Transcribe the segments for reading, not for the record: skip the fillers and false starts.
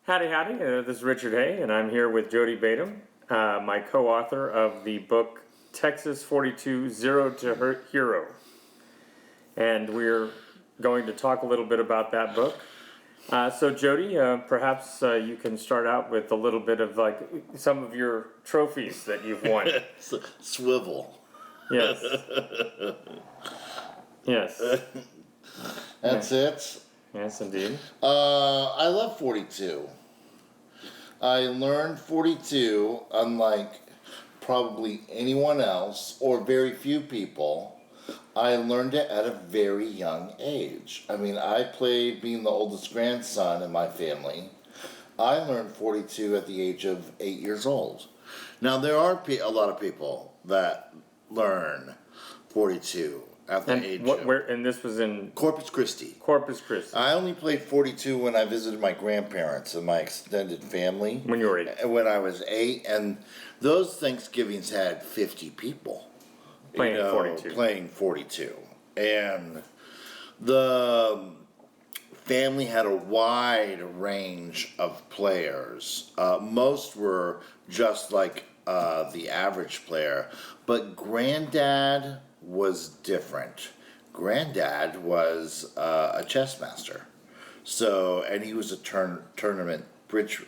Howdy, howdy. This is Richard Hay, and I'm here with Jody Badum, my co-author of the book Texas 42 Zero to Hero. And we're going to talk a little bit about that book. So Jody, perhaps you can start out with a little bit of like some of your trophies that you've won. Swivel. Yes. Yes. That's it. Yes, indeed. I love 42. I learned 42, unlike probably anyone else or very few people. I learned it at a very young age. I mean, I played being the oldest grandson in my family. I learned 42 at the age of 8 years old. Now, there are a lot of people that learn 42 at the age of... And this was in... Corpus Christi. Corpus Christi. I only played 42 when I visited my grandparents and my extended family. When you were 8? When I was 8, and those Thanksgivings had 50 people. Playing 42. Playing 42. And the family had a wide range of players. Most were just like the average player, but Granddad was different. Granddad was a chess master, and he was a tournament bridge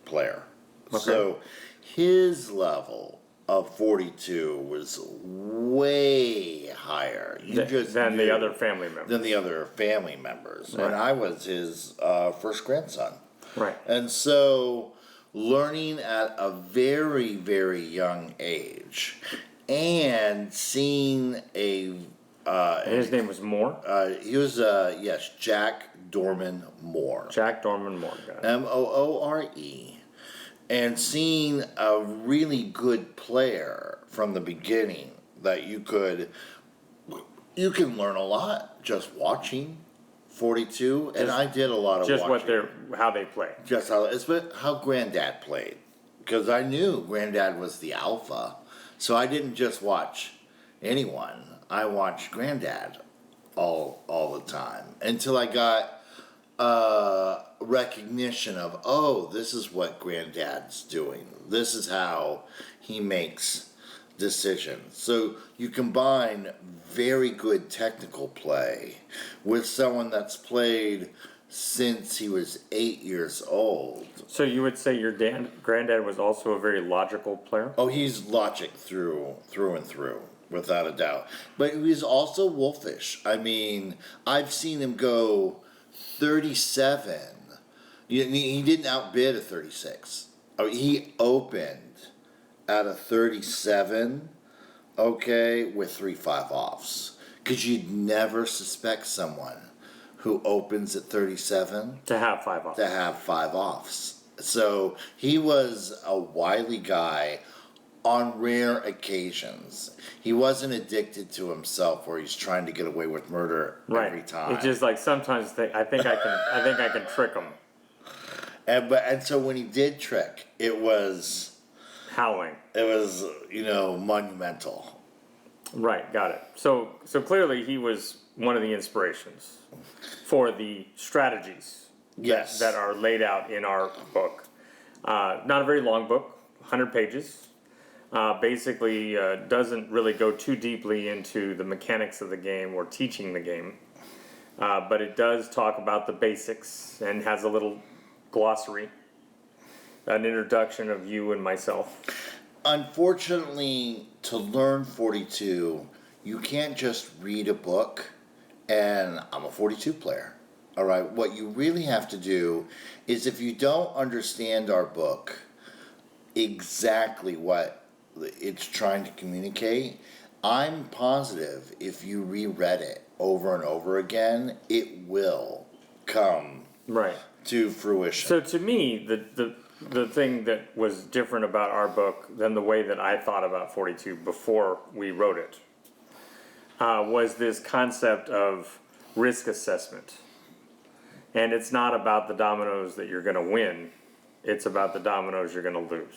player. Okay. So his level of 42 was way higher than the other family members. Right. And I was his first grandson. Right. And so learning at a very, very young age and seeing his name was Moore? He was, yes, Jack Dorman Moore. Jack Dorman Moore. Moore. And seeing a really good player from the beginning that you can learn a lot just watching 42. And I did a lot of watching. How they play. Just how Granddad played. Because I knew Granddad was the alpha. So I didn't just watch anyone. I watched Granddad all the time until I got recognition of, oh, this is what Granddad's doing. This is how he makes decisions. So you combine very good technical play with someone that's played since he was 8 years old. So you would say your granddad was also a very logical player? Oh, he's logic through and through, without a doubt. But he's also wolfish. I mean, I've seen him go 37. He didn't outbid a 36. I mean, he opened at a 37, okay, with 3-5 offs. Because you'd never suspect someone who opens at 37 to have 5 offs. To have 5 offs. So he was a wily guy on rare occasions. He wasn't addicted to himself where he's trying to get away with murder every time. It's just like sometimes I think I can trick him. And so when he did trick, it was howling. It was, monumental. Right, got it. So clearly he was one of the inspirations for the strategies that are laid out in our book. Not a very long book, 100 pages. Basically doesn't really go too deeply into the mechanics of the game or teaching the game. But it does talk about the basics and has a little glossary, an introduction of you and myself. Unfortunately, to learn 42, you can't just read a book and I'm a 42 player. All right, what you really have to do is, if you don't understand our book exactly what it's trying to communicate, I'm positive if you reread it over and over again, it will come to fruition. So to me, the thing that was different about our book than the way that I thought about 42 before we wrote it was this concept of risk assessment. And it's not about the dominoes that you're going to win. It's about the dominoes you're going to lose.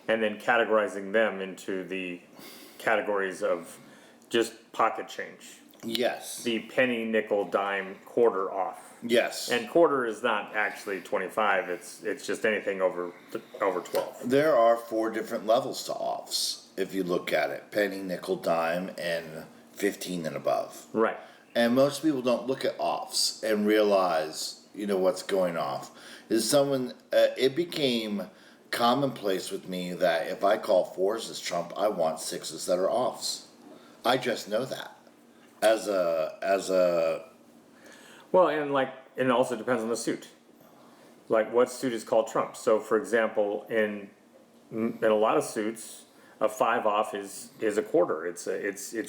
And then categorizing them into the categories of just pocket change. Yes. The penny, nickel, dime, quarter off. Yes. And quarter is not actually 25. It's just anything over 12. There are 4 different levels to offs, if you look at it: penny, nickel, dime, and 15 and above. Right. And most people don't look at offs and realize, what's going off. It became commonplace with me that if I call 4s as trump, I want 6s that are offs. I just know that. As a Well, and it also depends on the suit. Like what suit is called trump. So, for example, in a lot of suits, a 5 off is a quarter. It's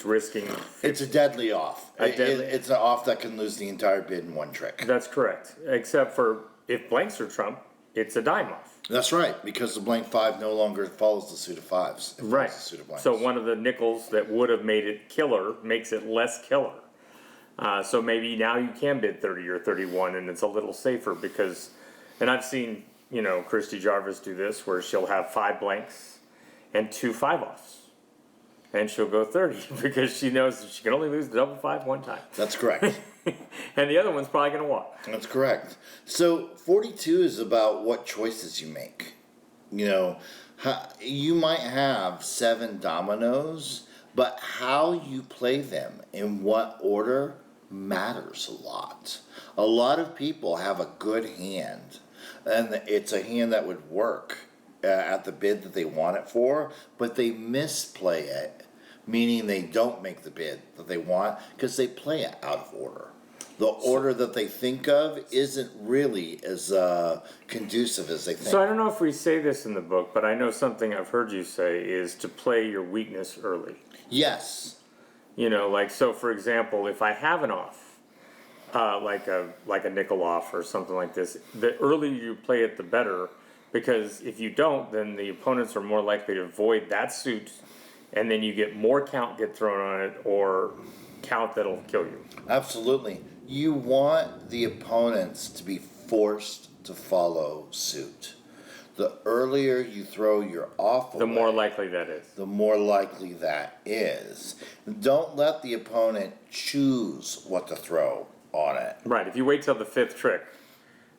risking. It's a deadly off. It's an off that can lose the entire bid in one trick. That's correct. Except for if blanks are trump, it's a dime off. That's right, because the blank 5 no longer follows the suit of 5s. It Right. follows the suit of blanks. So one of the nickels that would have made it killer makes it less killer. So maybe now you can bid 30 or 31 and it's a little safer because, and I've seen, Christy Jarvis do this where she'll have 5 blanks and 2 5 offs. And she'll go 30 because she knows she can only lose the double 5 one time. That's correct. And the other one's probably going to walk. That's correct. So 42 is about what choices you make. You might have 7 dominoes, but how you play them in what order matters a lot. A lot of people have a good hand, and it's a hand that would work at the bid that they want it for, but they misplay it, meaning they don't make the bid that they want because they play it out of order. The order that they think of isn't really as conducive as they think. So I don't know if we say this in the book, but I know something I've heard you say is to play your weakness early. Yes. So for example, if I have an off, like a nickel off or something like this, the earlier you play it, the better, because if you don't, then the opponents are more likely to avoid that suit, and then you get more count get thrown on it or count that'll kill you. Absolutely. You want the opponents to be forced to follow suit. The earlier you throw your off away, The more likely that is. the more likely that is. Don't let the opponent choose what to throw on it. Right. If you wait till the 5th trick,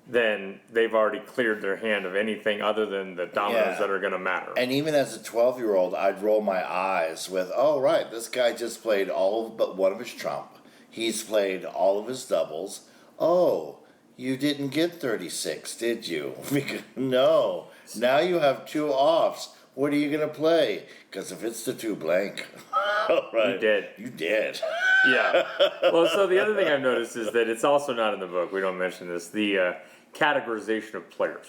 then they've already cleared their hand of anything other than the dominoes that are going to matter. And even as a 12-year-old, I'd roll my eyes with, oh, right, this guy just played all but one of his trump. He's played all of his doubles. Oh, you didn't get 36, did you? No. Now you have 2 offs. What are you going to play? Because if it's the 2 blank, right, You did. Yeah. Well, so the other thing I've noticed is that it's also not in the book. We don't mention this. The categorization of players.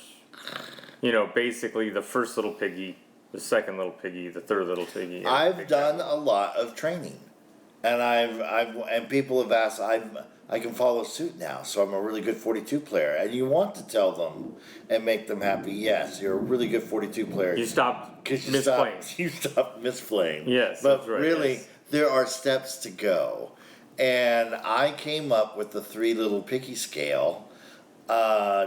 Basically the first little piggy, the second little piggy, the third little piggy. I've done a lot of training, and and people have asked. I can follow suit now, so I'm a really good 42 player. And you want to tell them and make them happy. Yes, you're a really good 42 player. You stopped misplaying. You stopped misplaying. Yes, but that's right, really, yes. There are steps to go. And I came up with the 3 little piggy scale,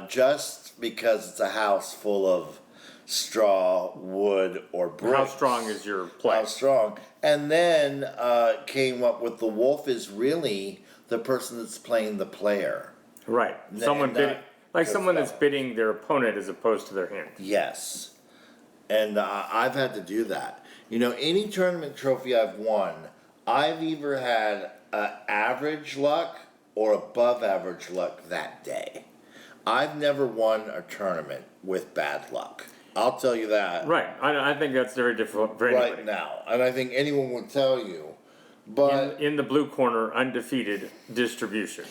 just because it's a house full of straw, wood, or bricks. How strong is your play? How strong. And then came up with the wolf is really the person that's playing the player. Right. Someone that's bidding their opponent as opposed to their hand. Yes. And I've had to do that. Any tournament trophy I've won, I've either had average luck or above average luck that day. I've never won a tournament with bad luck. I'll tell you that. Right. I think that's very difficult for anybody. Right now. And I think anyone would tell you. But in the blue corner, undefeated distribution.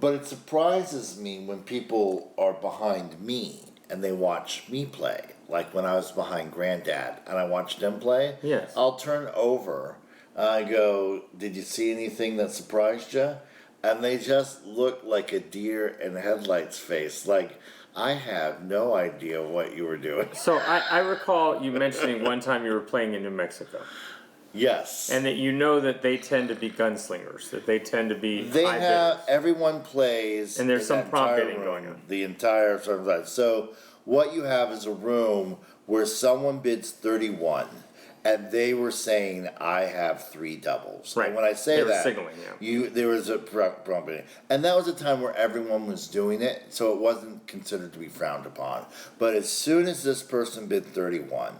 But it surprises me when people are behind me and they watch me play. Like when I was behind Granddad and I watched him play. Yes. I'll turn over and I go, did you see anything that surprised you? And they just look like a deer in headlights face. Like, I have no idea what you were doing. So I recall you mentioning one time you were playing in New Mexico. Yes. And that that they tend to be gunslingers, that they tend to be high bidders. Everyone plays. And there's in some that prompt entire bidding room, going on. The entire sort of. So what you have is a room where someone bids 31. and they were saying I have 3 doubles. Right. And when I say They were that, signaling, yeah. there was a prompting, and that was a time where everyone was doing it, so it wasn't considered to be frowned upon. But as soon as this person bid 31,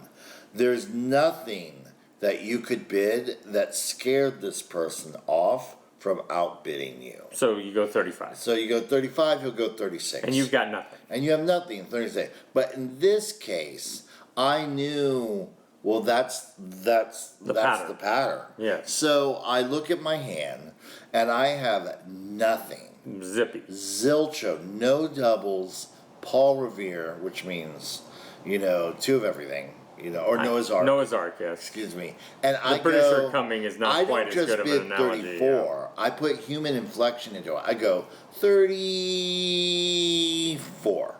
there's nothing that you could bid that scared this person off from outbidding you. So you go 35. So you go 35, he'll go 36. And you've got nothing. And you have nothing, 36. But in this case, I knew, well, that's the pattern. Yes. So I look at my hand, and I have nothing. Zippy. Zilcho, no doubles, Paul Revere, which means, 2 of everything. Or Noah's Ark. Noah's Ark, yes. Excuse me. And the British are coming is not quite as good of an analogy. 34. I put human inflection into it. I go 34.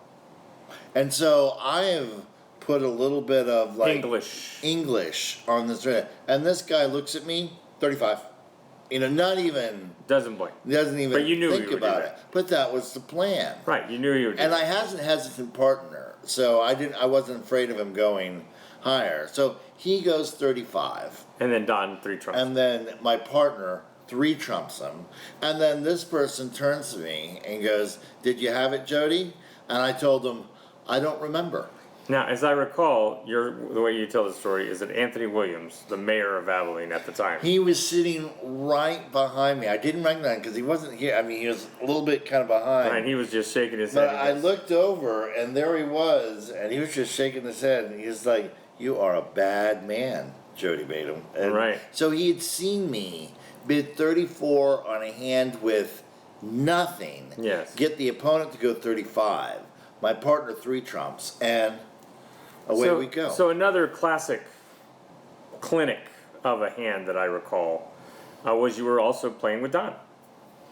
And so I have put a little bit of English on this. And this guy looks at me, 35. Not even. Doesn't blink. Doesn't even but you knew think about it. But that was the plan. Right, you knew you would do And that. I had a hesitant partner, so I wasn't afraid of him going higher. So he goes 35. And then Don 3 trumps. And then my partner 3 trumps him. And then this person turns to me and goes, "Did you have it, Jody?" And I told him, "I don't remember." Now, as I recall, the way you tell the story is that Anthony Williams, the mayor of Abilene at the time. He was sitting right behind me. I didn't recognize him because he wasn't here. I mean, he was a little bit kind of behind. And he was just shaking his But head. I looked over, and there he was, and he was just shaking his head, and he was like, "You are a bad man, Jody Badum." And right. So he had seen me bid 34 on a hand with nothing. Yes. Get the opponent to go 35. My partner 3 trumps, and away we go. So another classic clinic of a hand that I recall was you were also playing with Don.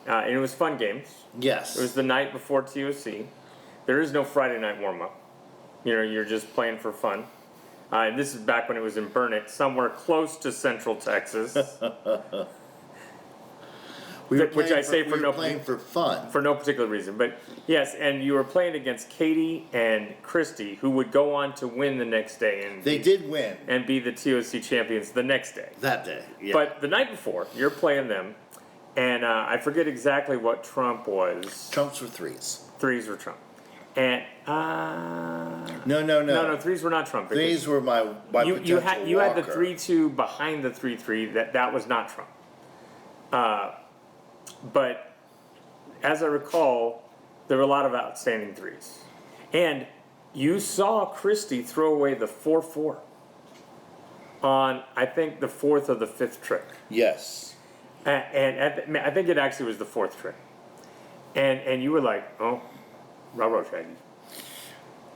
And it was fun games. Yes. It was the night before TOC. There is no Friday night warm-up. You're just playing for fun. And this is back when it was in Burnett, somewhere close to Central Texas. Which I say for no particular reason, but yes, and you were playing against Katie and Christy, who would go on to win the next day, and they did win and be the TOC champions the next day. That day, yeah. But the night before, you're playing them, and I forget exactly what trump was. Trumps were 3s. 3s were trump, and no, 3s were not trump. 3s were my you had the walker. 3-2 behind the 3-3. That was not trump. But as I recall, there were a lot of outstanding 3s. And you saw Christy throw away the 4-4 on, I think, the 4th or the 5th trick. Yes. And I think it actually was the 4th trick. And you were like, oh, railroad shaggy.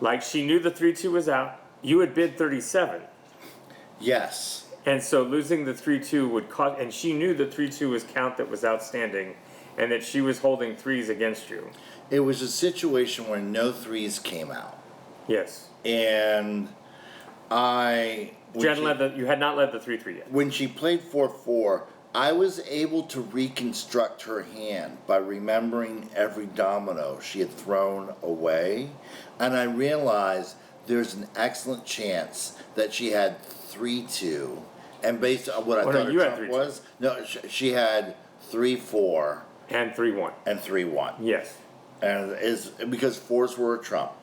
Like, she knew the 3-2 was out. You had bid 37. Yes. And so losing the 3-2 would cost, and she knew the 3-2 was count that was outstanding, and that she was holding 3s against you. It was a situation where no 3s came out. Yes. And you had not led the 3-3 yet. When she played 4-4, I was able to reconstruct her hand by remembering every domino she had thrown away, and I realized there's an excellent chance that she had 3-2. And based on what I thought her trump was, no, she had 3-4 and 3-1 and 3-1. Yes, and is because 4s were a trump,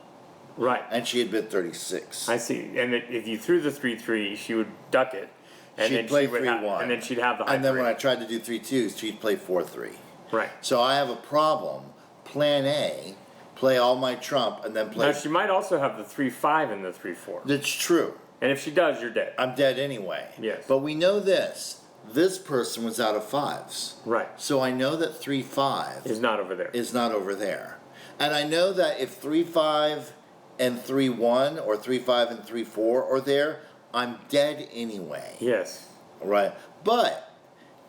right? And she had bid 36. I see. And if you threw the 3-3, she would duck it, and she'd then play she would 3-1, and then she'd have the high And then 3. when I tried to do 3-2s, she'd play 4-3. Right. So I have a problem. Plan A, play all my trump, and then play. Now she might also have the 3-5 and the 3-4. That's true. And if she does, you're dead. I'm dead anyway. Yes. But we know this. This person was out of 5s. Right. So I know that 3-5 is not over there. Is not over there. And I know that if 3-5 and 3-1 or 3-5 and 3-4 are there, I'm dead anyway. Yes. Right. But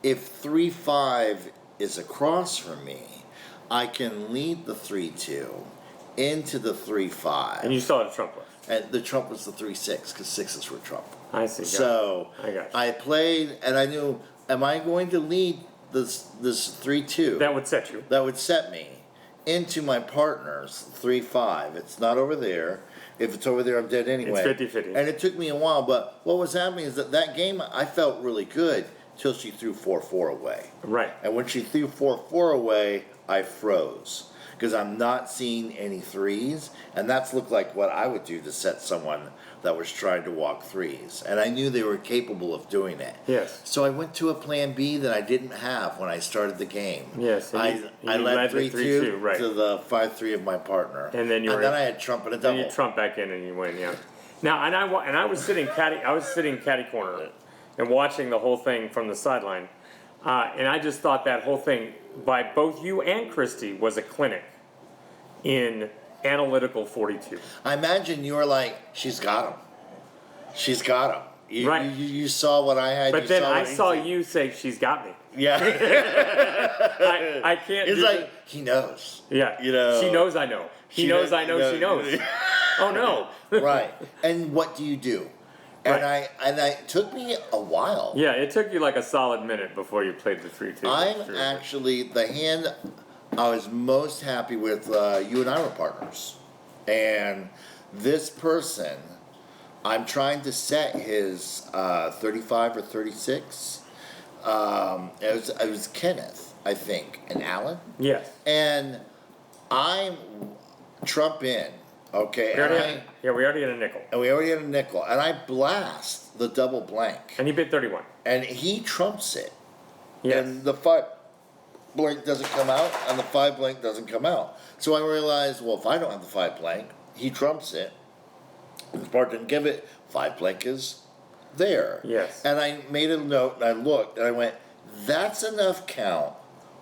if 3-5 is across from me, I can lead the 3-2 into the 3-5. And you still have a trump left. And the trump was the 3-6 because 6s were trump. I see. So I got you. I played, and I knew, am I going to lead this 3-2? That would set you. That would set me. into my partner's 3-5. It's not over there. If it's over there, I'm dead anyway. It's 50-50. And it took me a while, but what was happening is that game, I felt really good till she threw 4-4 away. Right. And when she threw 4-4 away, I froze. Because I'm not seeing any threes, and that's looked like what I would do to set someone that was trying to walk threes. And I knew they were capable of doing it. Yes. So I went to a plan B that I didn't have when I started the game. Yes. I led 3-2 right. to the 5-3 of my partner. And then I had trump and a double. Then you trump back in and you win, yeah. Now, and I was sitting catty corner and watching the whole thing from the sideline. And I just thought that whole thing by both you and Christy was a clinic in analytical 42. I imagine you were like, she's got him. She's got him. Right. You saw what I had. But then I saw you say, she's got me. Yeah. I can't. It's like, he knows. Yeah. You know. She knows I know. He knows I know she knows. Oh no. Right. And what do you do? And right. it took me a while. Yeah, it took you like a solid minute before you played the 3-2. I'm actually, the hand I was most happy with, you and I were partners. And this person, I'm trying to set his 35 or 36. It was Kenneth, I think, and Alan. Yes. And I'm trump in. Okay, we already had a nickel. And we already had a nickel. And I blast the double blank. And you bid 31. And he trumps it. Yes. And the 5 blank doesn't come out, and the 5 blank doesn't come out. So I realized, well, if I don't have the 5 blank, he trumps it. The part didn't give it, 5 blank is there. Yes. And I made a note, and I looked, and I went, that's enough count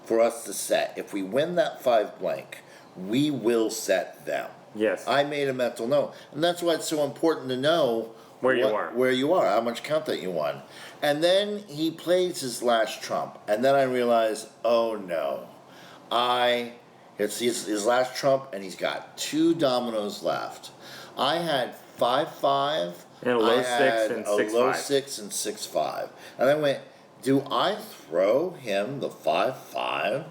for us to set. If we win that 5 blank, we will set them. Yes. I made a mental note. And that's why it's so important to know where you are, how much count that you won. And then he plays his last trump. And then I realized, oh no. It's his last trump, and he's got 2 dominoes left. I had 5-5. And a low 6 and 6-5. A low 6 and 6-5. And I went, do I throw him the 5-5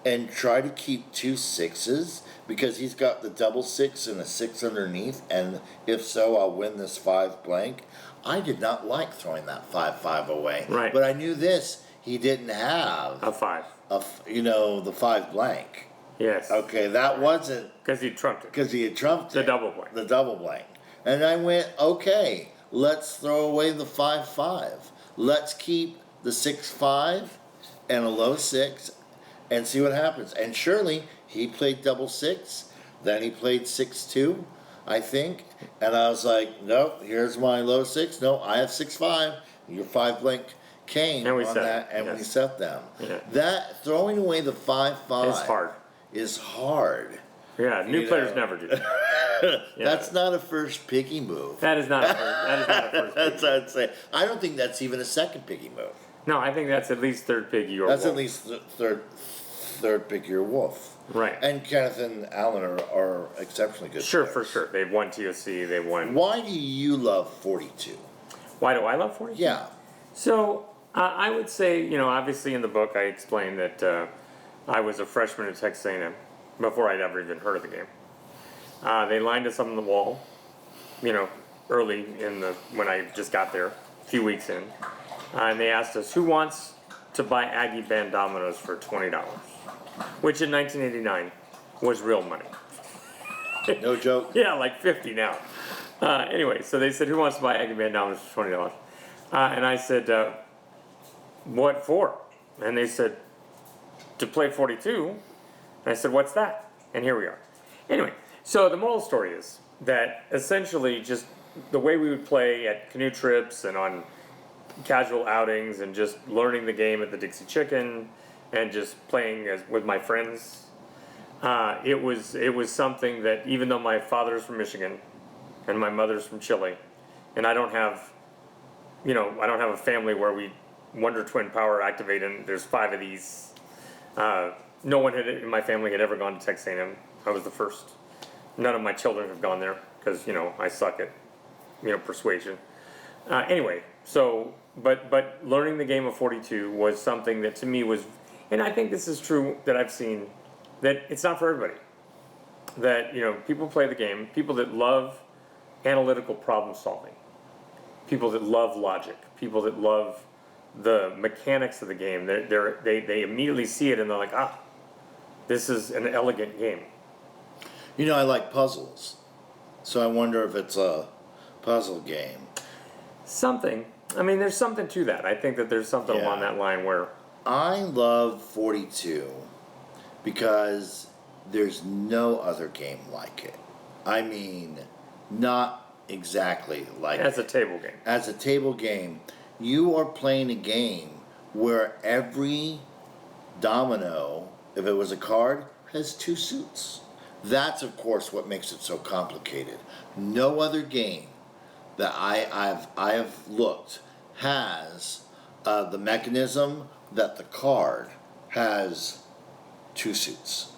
and try to keep 2 6s? Because he's got the double 6 and a 6 underneath, and if so, I'll win this 5 blank. I did not like throwing that 5-5 away. Right. But I knew this, he didn't have a 5. The 5 blank. Yes. Okay, that wasn't because he trumped it. Because he had trumped the double blank. The double blank. And I went, okay, let's throw away the 5-5. Let's keep the 6-5 and a low 6 and see what happens. And surely he played double 6, then he played 6-2, I think. And I was like, nope, here's my low 6. No, I have 6-5. Your 5 blank came on that, and we set them. Yeah. That throwing away the 5-5 is hard. Yeah, new players never do that. Yeah. That's not a first picky move. That is not a first That's what I'd say. I don't think that's even a second picky move. No, I think that's at least third piggy or that's wolf. At least third piggy or wolf. Right. And Kenneth and Alan are exceptionally good players. For sure. They've won TOC, they've won. Why do you love 42? Why do I love 42? Yeah. So, I would say, obviously in the book I explained that I was a freshman at Texas A&M before I'd ever even heard of the game. They lined us up on the wall, early when I just got there, a few weeks in. And they asked us, who wants to buy Aggie band dominoes for $20? Which in 1989 was real money. No joke. Yeah, like 50 now. Anyway, so they said, who wants to buy Aggie band dominoes for $20? And I said, what for? And they said, to play 42. And I said, what's that? And here we are. Anyway, so the moral story is that essentially just the way we would play at canoe trips and on casual outings and just learning the game at the Dixie Chicken and just playing with my friends, it was something that even though my father's from Michigan and my mother's from Chile, and I don't have a family where we Wonder Twin power activate and there's 5 of these. No one in my family had ever gone to Texas A&M. I was the first. None of my children have gone there because I suck at persuasion. Anyway, so but learning the game of 42 was something that to me was, and I think this is true that I've seen that it's not for everybody. That, people play the game, people that love analytical problem solving, people that love logic, people that love the mechanics of the game, they immediately see it and they're like, this is an elegant game. I like puzzles, so I wonder if it's a puzzle game. Something. I mean, there's something to that. I think that there's something along that line where... I love 42 because there's no other game like it. I mean, not exactly like As a table game. As a table game, you are playing a game where every domino, if it was a card, has two suits. That's, of course, what makes it so complicated. No other game that I have looked has the mechanism that the card has two suits.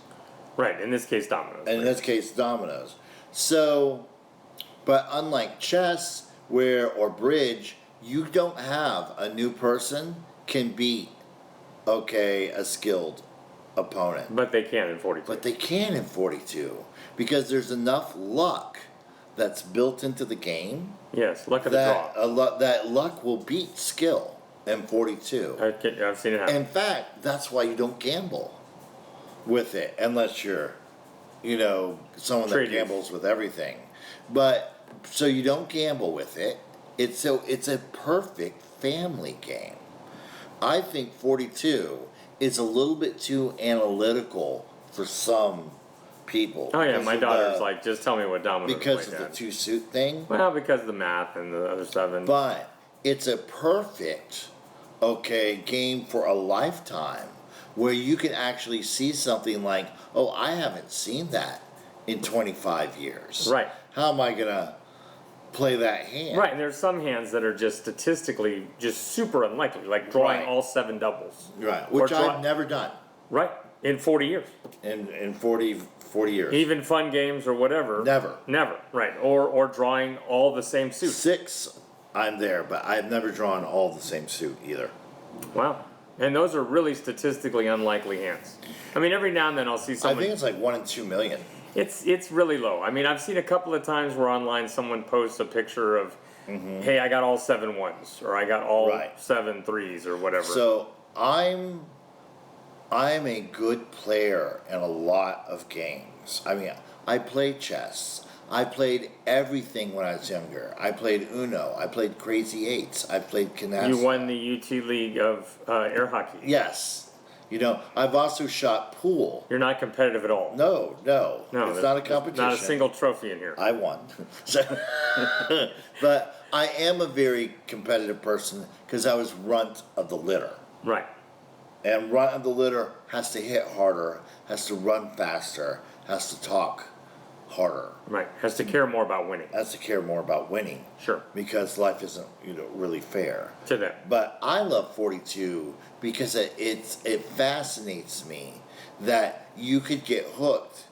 Right, in this case, dominoes. And in this case, dominoes. So, but unlike chess or bridge, you don't have a new person can beat, a skilled opponent. But they can in 42. But they can in 42 because there's enough luck that's built into the game. Yes, luck of the draw. That luck will beat skill in 42. I've seen it happen. In fact, that's why you don't gamble with it unless you're, someone that gambles with everything. But so you don't gamble with it. It's a perfect family game. I think 42 is a little bit too analytical for some people. Oh yeah, my daughter's like, just tell me what dominoes because play, of Dad. the two suit thing. Well, because of the math and the other stuff. But it's a perfect, game for a lifetime where you can actually see something like, oh, I haven't seen that in 25 years. Right. How am I gonna play that hand? Right, and there's some hands that are just statistically just super unlikely, like drawing all 7 doubles. Right, which I've never done. Right, in 40 years. In 40 years. Even fun games or whatever. Never, right. Or drawing all the same suits. 6, I'm there, but I've never drawn all the same suit either. Wow. And those are really statistically unlikely hands. I mean, every now and then I'll see someone... I think it's like 1 in 2 million. It's really low. I mean, I've seen a couple of times where online someone posts a picture of, hey, I got all 7 1s, or I got all 7 3s, or whatever. So I'm a good player in a lot of games. I mean, I play chess. I played everything when I was younger. I played Uno. I played Crazy Eights. I played Canasta. You won the UT League of air hockey. Yes. I've also shot pool. You're not competitive at all. No. It's not a competition. Not a single trophy in here. I won. But I am a very competitive person because I was runt of the litter. Right. And runt of the litter has to hit harder, has to run faster, has to talk harder. Right. Has to care more about winning. Has to care more about winning. Sure. Because life isn't, really fair. To them. But I love 42 because it fascinates me that you could get hooked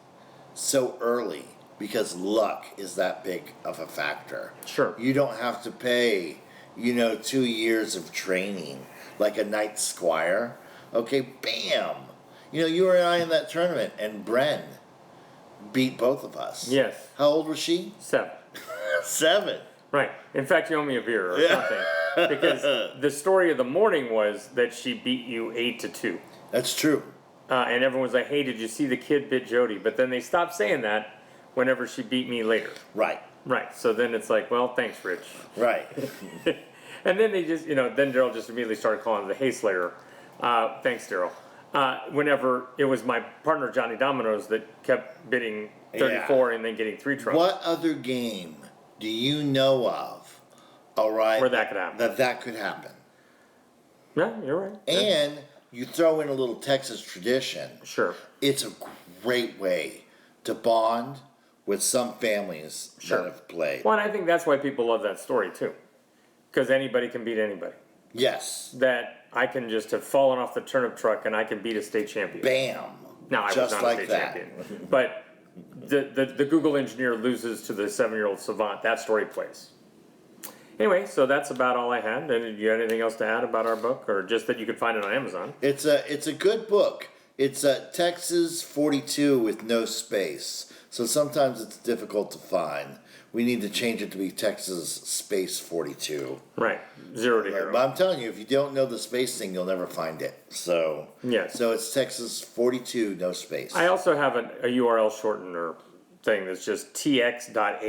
so early because luck is that big of a factor. Sure. You don't have to pay, 2 years of training like a knight squire. Okay, bam. You and I in that tournament, and Bren beat both of us. Yes. How old was she? 7. 7. Right. In fact, you owe me a beer or something. Because the story of the morning was that she beat you 8-2. That's true. And everyone was like, hey, did you see the kid bit Jody? But then they stopped saying that whenever she beat me later. Right. Right. So then it's like, well, thanks, Rich. Right. And then they just, then Daryl just immediately started calling the Hay Slayer. Thanks, Daryl. Whenever it was my partner, Johnny Dominoes, that kept bidding 34 and then getting 3 trumps. What other game do you know of, all right, where that could happen? That could happen? Yeah, you're right. And you throw in a little Texas tradition. Sure. It's a great way to bond with some families that have played. Well, and I think that's why people love that story, too. Because anybody can beat anybody. Yes. That I can just have fallen off the turnip truck and I can beat a state champion. Bam. No, I was not a state champion. But the Google engineer loses to the 7-year-old savant. That story plays. Anyway, so that's about all I had. And do you have anything else to add about our book, or just that you could find it on Amazon? It's a good book It's Texas 42 with no space. So sometimes it's difficult to find. We need to change it to be Texas space 42. Right, 0 to hero. But I'm telling you, if you don't know the space thing, you'll never find it. So Yes. So it's Texas 42, no space. I also have a URL shortener thing that's just tx.ag.